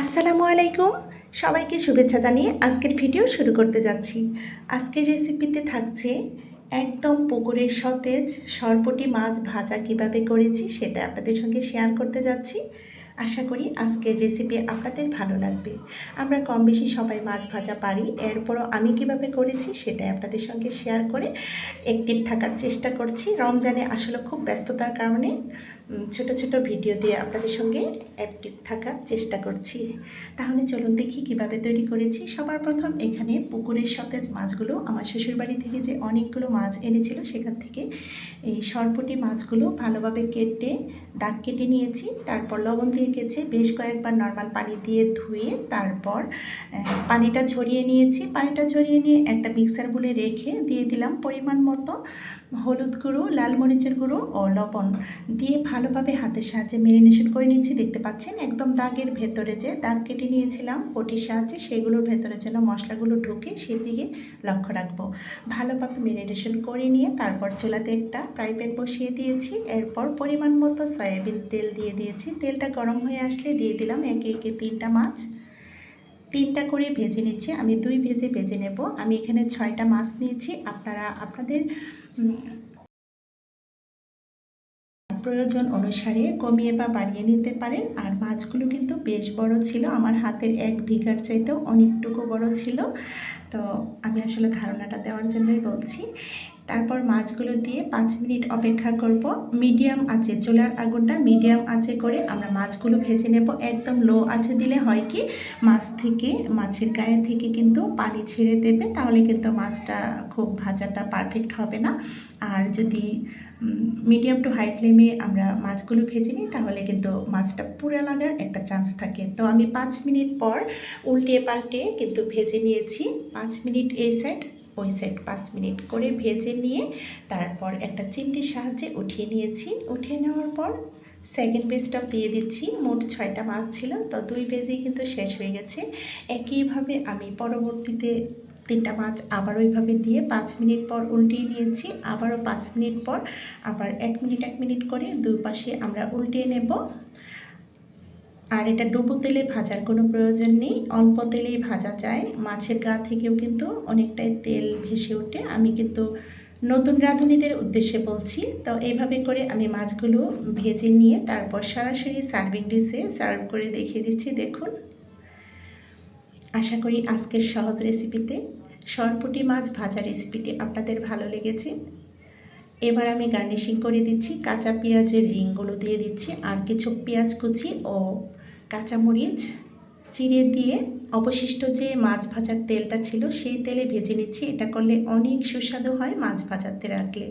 আসসালামু আলাইকুম। সবাইকে শুভেচ্ছা জানিয়ে আজকের ভিডিও শুরু করতে যাচ্ছি। আজকের রেসিপিতে থাকছে একদম পুকুরের সতেজ সরপুঁটি মাছ ভাজা কিভাবে করেছি সেটা আপনাদের সঙ্গে শেয়ার করতে যাচ্ছি। আশা করি আজকের রেসিপি আপনাদের ভালো লাগবে। আমরা কম বেশি সবাই মাছ ভাজা পারি, এরপরও আমি কিভাবে করেছি সেটাই আপনাদের সঙ্গে শেয়ার করে অ্যাক্টিভ থাকার চেষ্টা করছি। রমজানে আসলে খুব ব্যস্ততার কারণে ছোট ছোট ভিডিও দিয়ে আপনাদের সঙ্গে অ্যাক্টিভ থাকার চেষ্টা করছি। তাহলে চলুন দেখি কিভাবে তৈরি করেছি। সবার প্রথম এখানে পুকুরের সতেজ মাছগুলো আমার শ্বশুরবাড়ি থেকে যে অনেকগুলো মাছ এনেছিল সেখান থেকে এই সরপুঁটি মাছগুলো ভালোভাবে কেটে দাগ কেটে নিয়েছি। তারপর লবণ দিয়ে কেচে বেশ কয়েকবার নর্মাল পানি দিয়ে ধুয়ে তারপর পানিটা ঝরিয়ে নিয়েছি। পানিটা ঝরিয়ে নিয়ে একটা মিক্সার বলে রেখে দিয়ে দিলাম পরিমাণ মতো হলুদ গুঁড়ো, লাল মরিচের গুঁড়ো ও লবণ দিয়ে ভালোভাবে হাতের সাহায্যে ম্যারিনেশন করে নিচ্ছি। দেখতে পাচ্ছেন একদম দাগের ভেতরে যে দাগ কেটে নিয়েছিলাম বটির সাহায্যে, সেগুলোর ভেতরে যেন মশলাগুলো ঢুকে সেদিকে লক্ষ্য রাখবো। ভালোভাবে ম্যারিনেশন করে নিয়ে তারপর চুলাতে একটা ফ্রাই প্যান বসিয়ে দিয়েছি। এরপর পরিমাণ মতো সয়াবিন তেল দিয়ে দিয়েছি। তেলটা গরম হয়ে আসলে দিয়ে দিলাম একে একে 3টা মাছ। 3টা করে ভেজে নিচ্ছি। আমি 2 ভেজে নেব। আমি এখানে 6টা মাছ নিয়েছি। আপনারা আপনাদের প্রয়োজন অনুসারে কমিয়ে বা বাড়িয়ে নিতে পারেন। আর মাছগুলো কিন্তু বেশ বড় ছিল, আমার হাতের 1 বিঘার চাইতেও অনেকটুকু বড় ছিল। তো আমি আসলে ধারণাটা দেওয়ার জন্যই বলছি। তারপর মাছগুলো দিয়ে 5 মিনিট অপেক্ষা করব। মিডিয়াম আঁচে, চুলার আগুনটা মিডিয়াম আঁচে করে আমরা মাছগুলো ভেজে নেব। একদম লো আঁচে দিলে হয় কি মাছের গায়ে থেকে কিন্তু পানি ছেড়ে দেবে, তাহলে কিন্তু মাছটা খুব ভাজাটা পারফেক্ট হবে না। আর যদি মিডিয়াম টু হাই ফ্লেমে আমরা মাছগুলো ভেজে নিই তাহলে কিন্তু মাছটা পুড়ে লাগার একটা চান্স থাকে। তো আমি 5 মিনিট পর উল্টে পাল্টে কিন্তু ভেজে নিয়েছি। 5 মিনিট এই সাইড ওই সাইড 5 মিনিট করে ভেজে নিয়ে তারপর একটা চিমটির সাহায্যে উঠিয়ে নিয়েছি। উঠিয়ে নেওয়ার পর সেকেন্ড বেজটাও দিয়ে দিচ্ছি। মোট 6টা মাছ ছিল, তো 2 বেজেই কিন্তু শেষ হয়ে গেছে। একইভাবে আমি পরবর্তীতে 3টা মাছ আবার ওইভাবে দিয়ে 5 মিনিট পর উল্টিয়ে নিয়েছি। আবারও 5 মিনিট পর আবার 1 মিনিট 1 মিনিট করে দুই পাশে আমরা উল্টিয়ে নেব। আর এটা ডুবো তেলে ভাজার কোনো প্রয়োজন নেই, অল্প তেলেই ভাজা যায়। মাছের গা থেকেও কিন্তু অনেকটাই তেল ভেসে ওঠে। আমি কিন্তু নতুন রাঁধুনিদের উদ্দেশ্যে বলছি। তো এইভাবে করে আমি মাছগুলো ভেজে নিয়ে তারপর সরাসরি সার্ভিং ডিশে সার্ভ করে দেখিয়ে দিচ্ছি। দেখুন, আশা করি আজকের সহজ রেসিপিতে সরপুঁটি মাছ ভাজা রেসিপিটি আপনাদের ভালো লেগেছে। এবার আমি গার্নিশিং করে দিচ্ছি। কাঁচা পেঁয়াজের রিংগুলো দিয়ে দিচ্ছি, আর কিছু পেঁয়াজ কুচি ও কাঁচামরিচ চিড়ে দিয়ে অবশিষ্ট যে মাছ ভাজার তেলটা ছিল সেই তেলে ভেজে নিচ্ছি। এটা করলে অনেক সুস্বাদু হয় মাছ ভাজাতে রাখলে।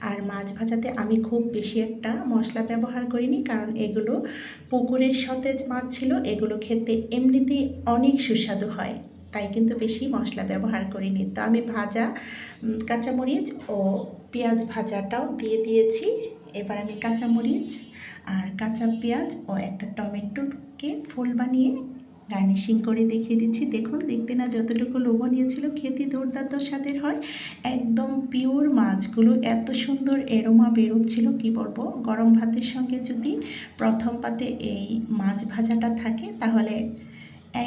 আর মাছ ভাজাতে আমি খুব বেশি একটা মশলা ব্যবহার করিনি, কারণ এগুলো পুকুরের সতেজ মাছ ছিল, এগুলো খেতে এমনিতেই অনেক সুস্বাদু হয়, তাই কিন্তু বেশি মশলা ব্যবহার করিনি। তো আমি ভাজা কাঁচামরিচ ও পেঁয়াজ ভাজাটাও দিয়ে দিয়েছি। এবার আমি কাঁচামরিচ আর কাঁচা পেঁয়াজ ও একটা টমেটোকে ফুল বানিয়ে গার্নিশিং করে দেখিয়ে দিচ্ছি। দেখুন, দেখতে না যতটুকু লোভনীয় ছিল, খেতে দুর্দান্ত স্বাদের হয়। একদম পিওর মাছগুলো এত সুন্দর এরোমা বেরোচ্ছিল, কি বলবো। গরম ভাতের সঙ্গে যদি প্রথম পাতে এই মাছ ভাজাটা থাকে তাহলে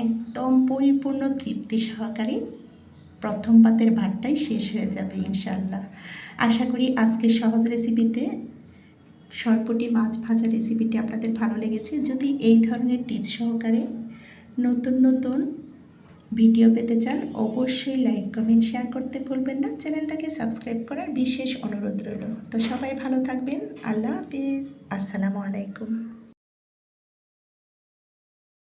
একদম পরিপূর্ণ তৃপ্তি সহকারে প্রথম পাতের ভাতটাই শেষ হয়ে যাবে ইনশাল্লাহ। আশা করি আজকের সহজ রেসিপিতে সরপুঁটি মাছ ভাজা রেসিপিটি আপনাদের ভালো লেগেছে। যদি এই ধরনের টিপস সহকারে নতুন নতুন ভিডিও পেতে চান অবশ্যই লাইক কমেন্ট শেয়ার করতে ভুলবেন না। চ্যানেলটাকে সাবস্ক্রাইব করার বিশেষ অনুরোধ রইল। তো সবাই ভালো থাকবেন। আল্লাহ হাফিজ। আসসালামু আলাইকুম।